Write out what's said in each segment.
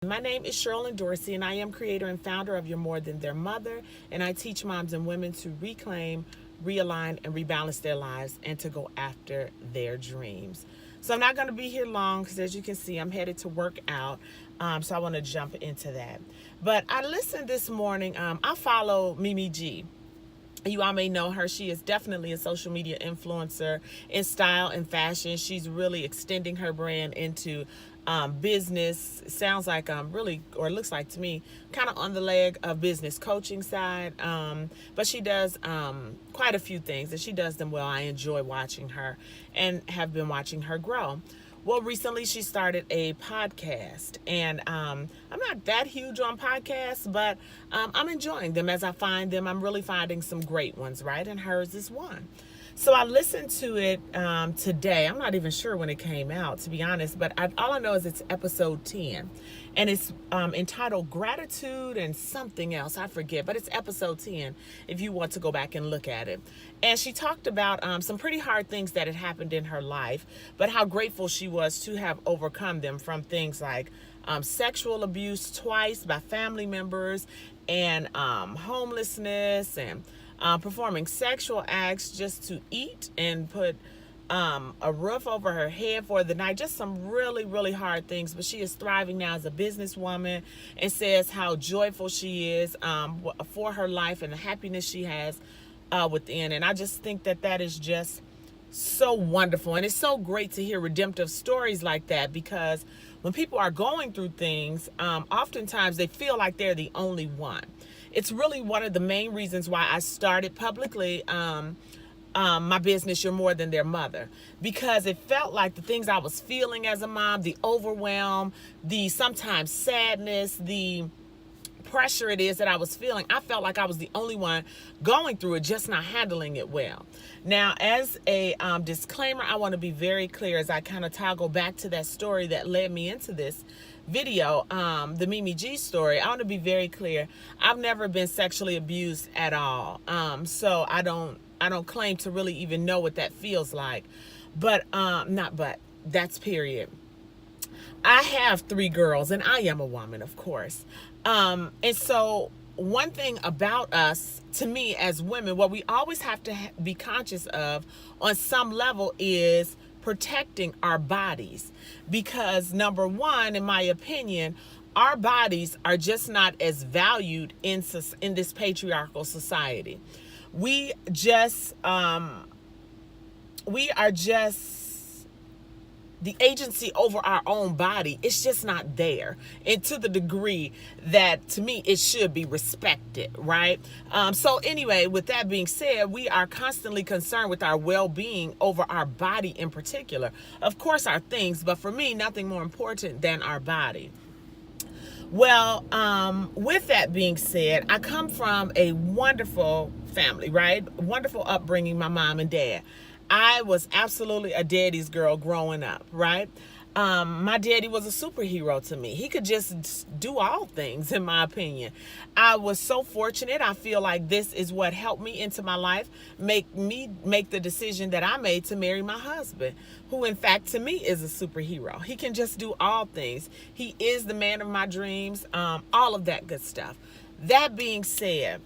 My name is Sherilyn Dorsey, and I am creator and founder of You're More Than Their Mother, and I teach moms and women to reclaim, realign, and rebalance their lives and to go after their dreams. So I'm not going to be here long because, as you can see, I'm headed to work out, so I want to jump into that. But I listened this morning. I follow Mimi G. You all may know her. She is definitely a social media influencer in style and fashion. She's really extending her brand into business. It sounds like really, or it looks like to me, kind of on the leg of business coaching side. But she does quite a few things, and she does them well. I enjoy watching her and have been watching her grow. Well, recently she started a podcast, and I'm not that huge on podcasts, but I'm enjoying them as I find them. I'm really finding some great ones, right? And hers is one. So I listened to it today. I'm not even sure when it came out, to be honest, but all I know is it's episode 10, and it's entitled Gratitude and something else. I forget, but it's episode 10 if you want to go back and look at it. And she talked about some pretty hard things that had happened in her life, but how grateful she was to have overcome them, from things like sexual abuse twice by family members, and homelessness, and performing sexual acts just to eat and put a roof over her head for the night. Just some really, really hard things. But she is thriving now as a businesswoman, and says how joyful she is for her life and the happiness she has within. And I just think that that is just so wonderful. And it's so great to hear redemptive stories like that, because when people are going through things, oftentimes they feel like they're the only one. It's really one of the main reasons why I started publicly my business, You're More Than Their Mother, because it felt like the things I was feeling as a mom, the overwhelm, the sometimes sadness, the pressure it is that I was feeling, I felt like I was the only one going through it, just not handling it well. Now, as a disclaimer, I want to be very clear as I kind of toggle back to that story that led me into this video, the Mimi G story. I want to be very clear. I've never been sexually abused at all. So I don't claim to really even know what that feels like. But that's period. I have 3 girls, and I am a woman, of course. And so one thing about us, to me as women, what we always have to be conscious of on some level is protecting our bodies. Because number one, in my opinion, our bodies are just not as valued in this patriarchal society. We are just the agency over our own body. It's just not there, and to the degree that, to me, it should be respected, right? So anyway, with that being said, we are constantly concerned with our well-being over our body in particular. Of course, our things, but for me, nothing more important than our body. Well, with that being said, I come from a wonderful family, right? Wonderful upbringing, my mom and dad. I was absolutely a daddy's girl growing up, right? My daddy was a superhero to me. He could just do all things, in my opinion. I was so fortunate. I feel like this is what helped me into my life, make the decision that I made to marry my husband, who in fact to me is a superhero. He can just do all things. He is the man of my dreams, all of that good stuff. That being said,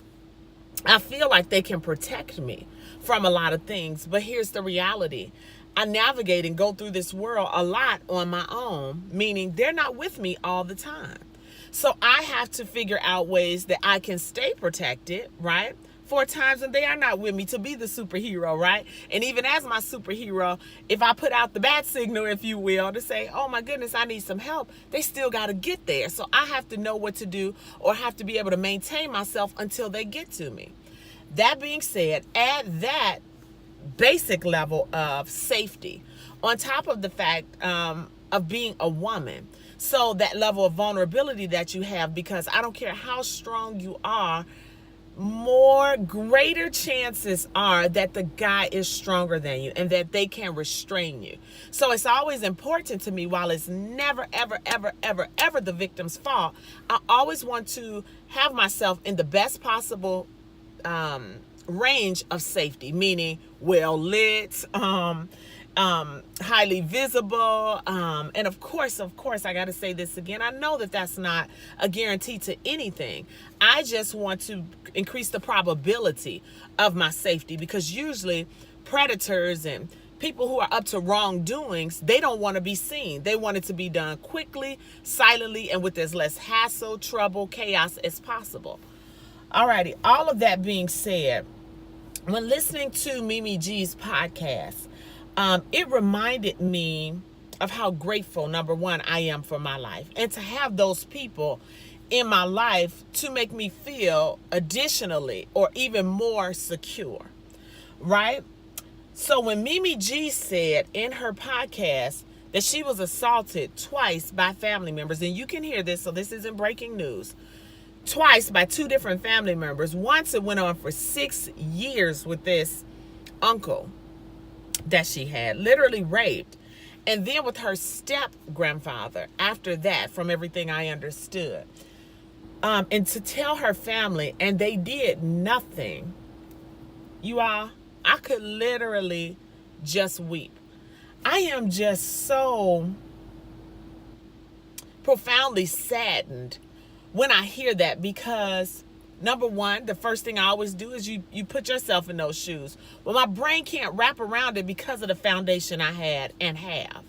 I feel like they can protect me from a lot of things, but here's the reality. I navigate and go through this world a lot on my own, meaning they're not with me all the time. So I have to figure out ways that I can stay protected, right? For times when they are not with me, to be the superhero, right? And even as my superhero, if I put out the bat signal, if you will, to say, oh my goodness, I need some help, they still got to get there. So I have to know what to do, or have to be able to maintain myself until they get to me. That being said, add that basic level of safety on top of the fact of being a woman. So that level of vulnerability that you have, because I don't care how strong you are, greater chances are that the guy is stronger than you and that they can restrain you. So it's always important to me, while it's never, ever, ever, ever, ever the victim's fault, I always want to have myself in the best possible range of safety, meaning well lit, highly visible. And of course, I got to say this again. I know that that's not a guarantee to anything. I just want to increase the probability of my safety, because usually predators and people who are up to wrongdoings, they don't want to be seen. They want it to be done quickly, silently, and with as less hassle, trouble, chaos as possible. Alrighty, all of that being said, when listening to Mimi G's podcast, it reminded me of how grateful, number one, I am for my life, and to have those people in my life to make me feel additionally or even more secure, right? So when Mimi G said in her podcast that she was assaulted twice by family members, and you can hear this, so this isn't breaking news, twice by two different family members. Once it went on for 6 years with this uncle that she had, literally raped. And then with her step grandfather after that, from everything I understood. And to tell her family, and they did nothing. You all, I could literally just weep. I am just so profoundly saddened when I hear that, because number one, the first thing I always do is you put yourself in those shoes. Well, my brain can't wrap around it because of the foundation I had and have,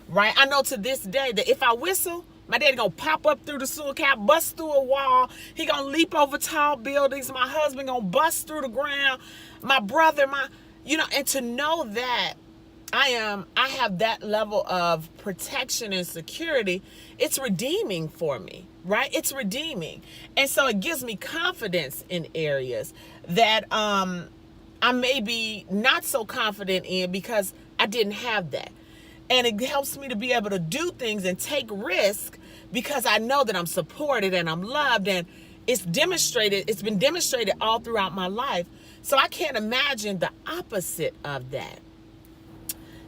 right? I know to this day that if I whistle, my daddy gonna pop up through the sewer cap, bust through a wall. He gonna leap over tall buildings. My husband gonna bust through the ground. My brother, and to know that I have that level of protection and security, it's redeeming for me, right? It's redeeming. And so it gives me confidence in areas that I may be not so confident in because I didn't have that. And it helps me to be able to do things and take risk because I know that I'm supported and I'm loved, and it's been demonstrated all throughout my life. So I can't imagine the opposite of that.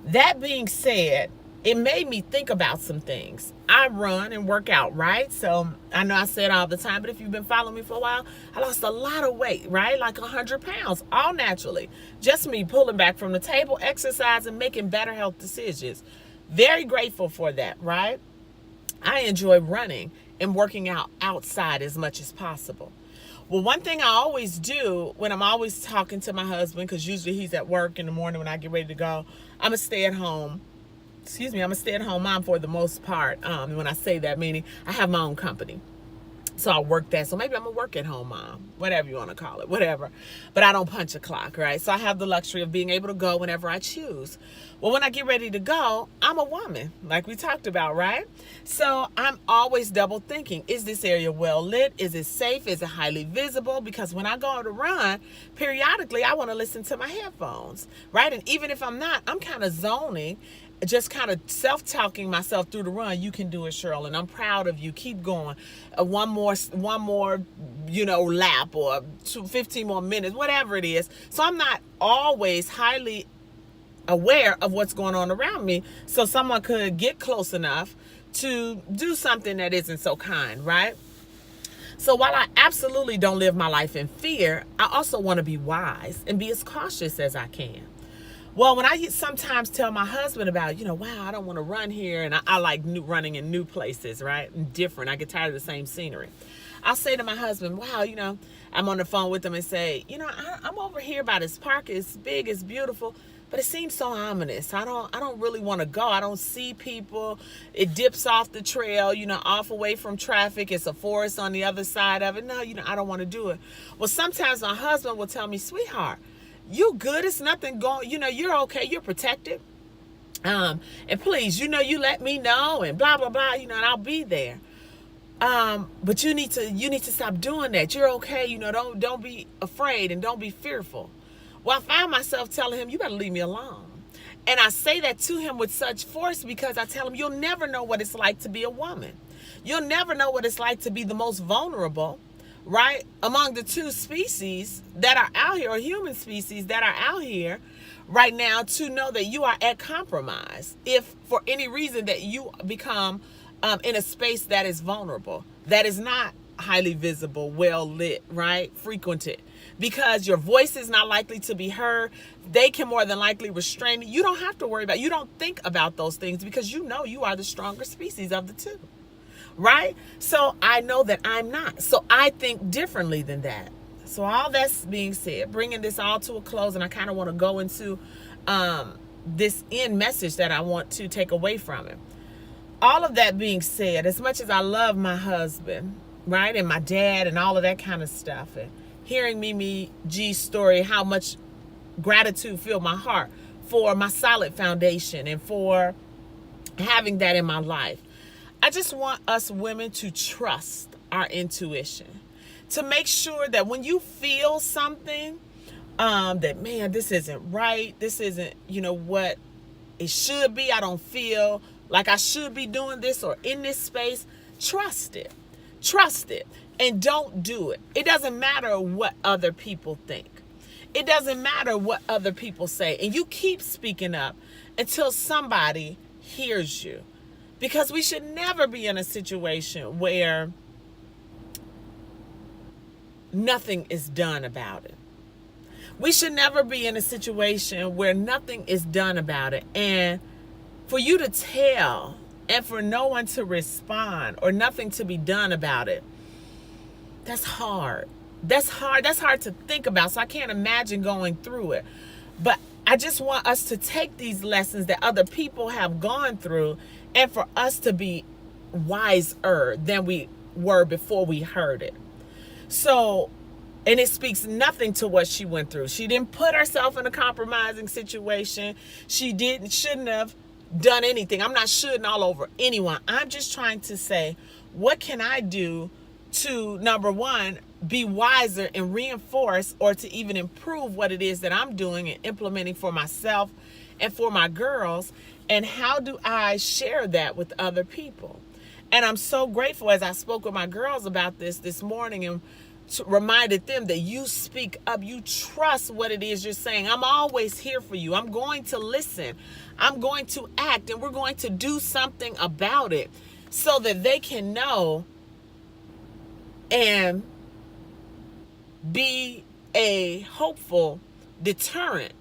That being said, it made me think about some things. I run and work out, right? So I know I say it all the time, but if you've been following me for a while, I lost a lot of weight, right? Like 100 pounds, all naturally. Just me pulling back from the table, exercising, making better health decisions. Very grateful for that, right? I enjoy running and working out outside as much as possible. Well, one thing I always do when I'm always talking to my husband, because usually he's at work in the morning when I get ready to go, I'm a stay-at-home mom for the most part. When I say that, meaning I have my own company. So I work that. So maybe I'm a work-at-home mom, whatever you want to call it, whatever. But I don't punch a clock, right? So I have the luxury of being able to go whenever I choose. Well, when I get ready to go, I'm a woman, like we talked about, right? So I'm always double thinking, is this area well lit? Is it safe? Is it highly visible? Because when I go to run, periodically I want to listen to my headphones, right? And even if I'm not, I'm kind of zoning, just kind of self-talking myself through the run. You can do it, Cheryl, and I'm proud of you. Keep going. One more, lap, or 15 more minutes, whatever it is. So I'm not always highly aware of what's going on around me. So someone could get close enough to do something that isn't so kind, right? So while I absolutely don't live my life in fear, I also want to be wise and be as cautious as I can. Well, when I sometimes tell my husband about, wow, I don't want to run here, and I like running in new places, right? And different. I get tired of the same scenery. I'll say to my husband, wow, I'm on the phone with him and say, I'm over here by this park. It's big, it's beautiful, but it seems so ominous. I don't really want to go. I don't see people. It dips off the trail, off away from traffic. It's a forest on the other side of it. No, I don't want to do it. Well, sometimes my husband will tell me, sweetheart, you good, it's nothing going, you're okay, you're protected. And please, you let me know, and blah, blah, blah, and I'll be there. But you need to stop doing that. You're okay, don't be afraid and don't be fearful. Well, I found myself telling him, you better leave me alone. And I say that to him with such force because I tell him, you'll never know what it's like to be a woman. You'll never know what it's like to be the most vulnerable, right, among the two species that are out here, or human species that are out here right now, to know that you are at compromise if for any reason that you become in a space that is vulnerable, that is not highly visible, well lit, right, frequented, because your voice is not likely to be heard. They can more than likely restrain you. You don't have to worry about, you don't think about those things because you know you are the stronger species of the two, right? So I know that I'm not. So I think differently than that. So all that's being said, bringing this all to a close, and I kind of want to go into this end message that I want to take away from it. All of that being said, as much as I love my husband, right, and my dad and all of that kind of stuff, and hearing Mimi G's story, how much gratitude filled my heart for my solid foundation and for having that in my life, I just want us women to trust our intuition, to make sure that when you feel something, that, man, this isn't right, this isn't, what it should be, I don't feel like I should be doing this or in this space, trust it, and don't do it. It doesn't matter what other people think. It doesn't matter what other people say. And you keep speaking up until somebody hears you. Because we should never be in a situation where nothing is done about it. We should never be in a situation where nothing is done about it. And for you to tell and for no one to respond or nothing to be done about it, that's hard. That's hard to think about. So I can't imagine going through it. But I just want us to take these lessons that other people have gone through and for us to be wiser than we were before we heard it. So, and it speaks nothing to what she went through. She didn't put herself in a compromising situation. She shouldn't have done anything. I'm not shoulding all over anyone. I'm just trying to say, what can I do to, number one, be wiser and reinforce or to even improve what it is that I'm doing and implementing for myself and for my girls? And how do I share that with other people? And I'm so grateful as I spoke with my girls about this morning and reminded them that you speak up, you trust what it is you're saying. I'm always here for you. I'm going to listen. I'm going to act, and we're going to do something about it so that they can know and be a hopeful deterrent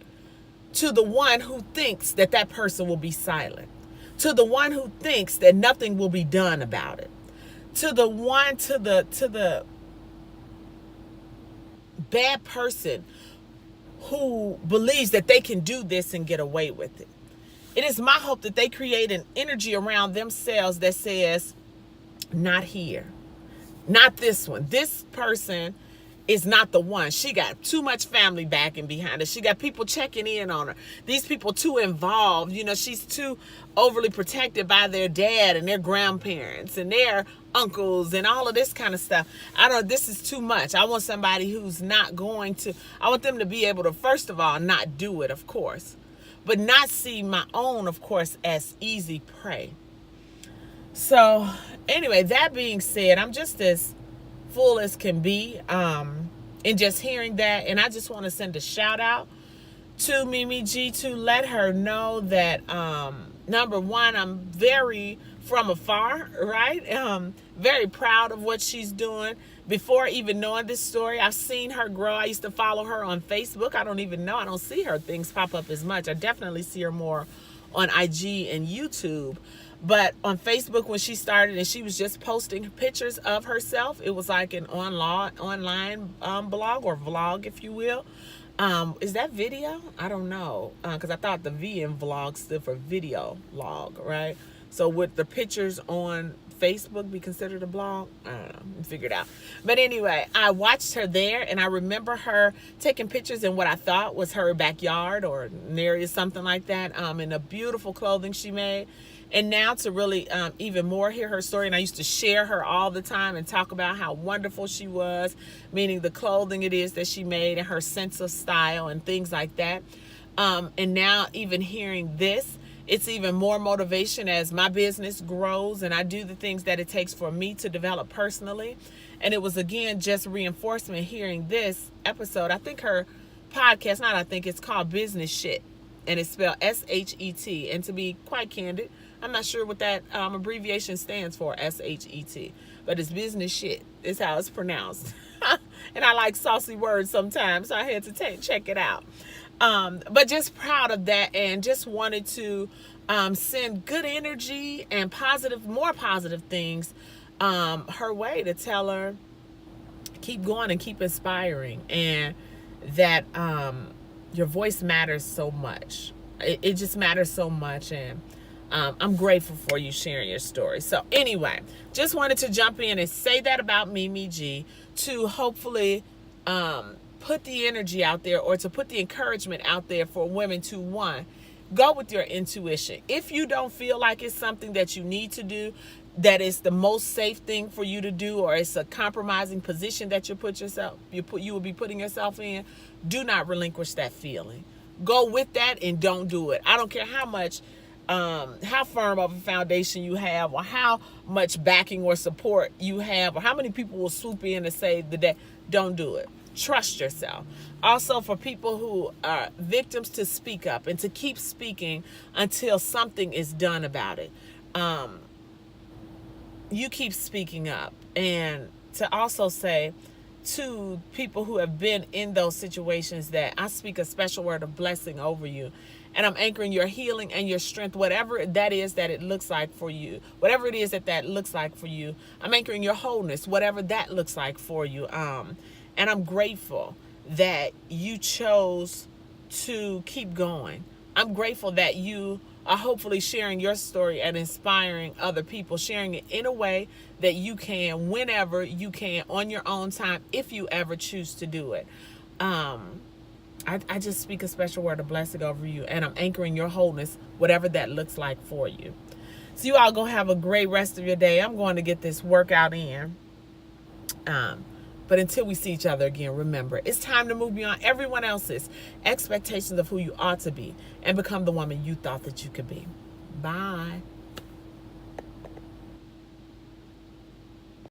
to the one who thinks that that person will be silent, to the one who thinks that nothing will be done about it, to the bad person who believes that they can do this and get away with it. It is my hope that they create an energy around themselves that says, not here, not this one. This person is not the one. She got too much family backing behind her. She got people checking in on her. These people too involved. She's too overly protected by their dad and their grandparents and their uncles and all of this kind of stuff. This is too much. I want somebody who's not going to, I want them to be able to, first of all, not do it, of course, but not see my own, of course, as easy prey. So anyway, that being said, I'm just as full as can be in just hearing that. And I just want to send a shout out to Mimi G to let her know that, number one, I'm very from afar, right? Very proud of what she's doing. Before even knowing this story, I've seen her grow. I used to follow her on Facebook. I don't see her things pop up as much. I definitely see her more on IG and YouTube. But on Facebook, when she started and she was just posting pictures of herself, it was like an online blog or vlog, if you will. Is that video? I don't know. Because I thought the V in vlog stood for video log, right? So would the pictures on Facebook be considered a blog? I don't know. Figure it out. But anyway, I watched her there and I remember her taking pictures in what I thought was her backyard or an area, something like that, in the beautiful clothing she made. And now to really even more hear her story, and I used to share her all the time and talk about how wonderful she was, meaning the clothing it is that she made and her sense of style and things like that. And now even hearing this, it's even more motivation as my business grows and I do the things that it takes for me to develop personally. And it was, again, just reinforcement hearing this episode. I think her podcast, it's called Business Shit, and it's spelled S-H-E-T. And to be quite candid, I'm not sure what that abbreviation stands for, S-H-E-T, but it's Business Shit is how it's pronounced. And I like saucy words sometimes, so I had to check it out. But just proud of that, and just wanted to send good energy and more positive things her way, to tell her keep going and keep inspiring, and that your voice matters so much. It just matters so much, and I'm grateful for you sharing your story. So anyway, just wanted to jump in and say that about Mimi G, to hopefully put the energy out there, or to put the encouragement out there for women to, one, go with your intuition. If you don't feel like it's something that you need to do, that is the most safe thing for you to do, or it's a compromising position that you will be putting yourself in, do not relinquish that feeling. Go with that and don't do it. I don't care how much how firm of a foundation you have, or how much backing or support you have, or how many people will swoop in and save the day. Don't do it. Trust yourself. Also, for people who are victims, to speak up and to keep speaking until something is done about it. You keep speaking up. And to also say to people who have been in those situations, that I speak a special word of blessing over you, and I'm anchoring your healing and your strength, whatever that is that it looks like for you, whatever it is that looks like for you. I'm anchoring your wholeness, whatever that looks like for you. And I'm grateful that you chose to keep going. I'm grateful that you are hopefully sharing your story and inspiring other people, sharing it in a way that you can, whenever you can, on your own time, if you ever choose to do it. I just speak a special word of blessing over you, and I'm anchoring your wholeness, whatever that looks like for you. So you all gonna have a great rest of your day. I'm going to get this workout in. But until we see each other again, remember, it's time to move beyond everyone else's expectations of who you ought to be and become the woman you thought that you could be. Bye.